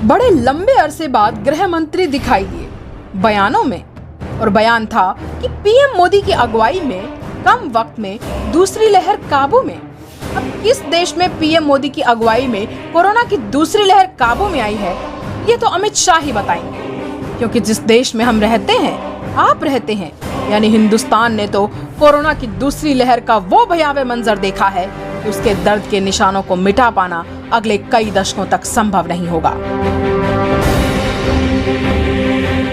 बड़े लंबे अरसे बाद गृह मंत्री दिखाई दिए बयानों में, और बयान था कि पीएम मोदी की अगुवाई में कम वक्त में दूसरी लहर काबू में। अब किस देश में पीएम मोदी की अगुवाई में कोरोना की दूसरी लहर काबू में आई है, ये तो अमित शाह ही बताएंगे, क्योंकि जिस देश में हम रहते हैं, आप रहते हैं, यानी हिंदुस्तान ने तो कोरोना की दूसरी लहर का वो भयावह मंजर देखा है कि उसके दर्द के निशानों को मिटा पाना अगले कई दशकों तक संभव नहीं होगा।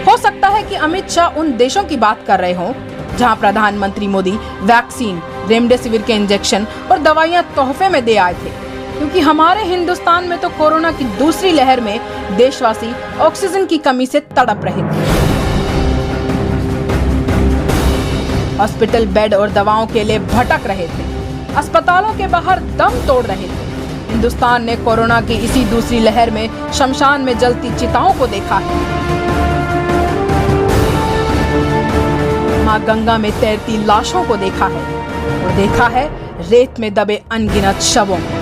हो सकता है कि अमित शाह उन देशों की बात कर रहे हों जहां प्रधानमंत्री मोदी वैक्सीन, रेमडेसिविर के इंजेक्शन और दवाइयां तोहफे में दे आए थे, क्योंकि हमारे हिंदुस्तान में तो कोरोना की दूसरी लहर में देशवासी ऑक्सीजन की कमी से तड़प रहे थे। हॉस्पिटल बेड और दवाओं के लिए भटक रहे थे, अस्पतालों के बाहर दम तोड़ रहे थे। हिंदुस्तान ने कोरोना की इसी दूसरी लहर में शमशान में जलती चिताओं को देखा है, मां गंगा में तैरती लाशों को देखा है, और देखा है रेत में दबे अनगिनत शवों को।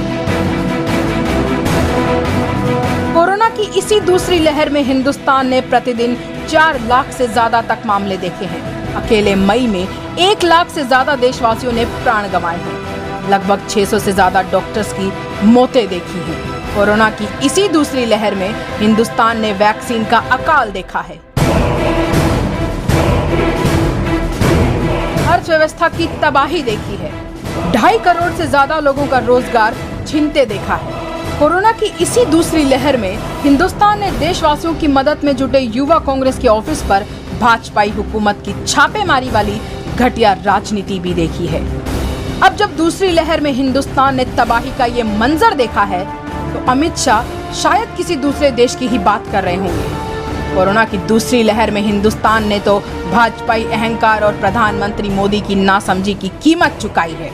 कोरोना की इसी दूसरी लहर में हिंदुस्तान ने प्रतिदिन 4 लाख से ज्यादा तक मामले देखे हैं। अकेले मई में 1 लाख से ज्यादा देशवासियों ने प्राण गंवाए हैं। लगभग 600 से ज्यादा डॉक्टर्स की मौतें देखी हैं। कोरोना की इसी दूसरी लहर में हिंदुस्तान ने वैक्सीन का अकाल देखा है, अर्थव्यवस्था की तबाही देखी है, 2.5 करोड़ से ज्यादा लोगों का रोजगार छीनते देखा है। कोरोना की इसी दूसरी लहर में हिंदुस्तान ने देशवासियों की मदद में जुटे युवा कांग्रेस के ऑफिस पर भाजपाई हुकूमत की छापेमारी वाली घटिया राजनीति भी देखी है। अब जब दूसरी लहर में हिंदुस्तान ने तबाही का ये मंजर देखा है, तो अमित शाह शायद किसी दूसरे देश की ही बात कर रहे होंगे। कोरोना की दूसरी लहर में हिंदुस्तान ने तो भाजपाई अहंकार और प्रधानमंत्री मोदी की नासमझी की कीमत चुकाई है।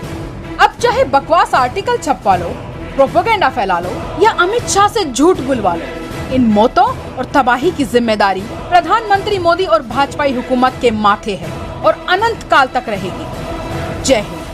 अब चाहे बकवास आर्टिकल छपवा लो, प्रोपेगेंडा फैला लो या अमित शाह से झूठ बुलवा लो, इन मौतों और तबाही की जिम्मेदारी प्रधानमंत्री मोदी और भाजपाई हुकूमत के माथे है और अनंत काल तक रहेगी। जय हिंद।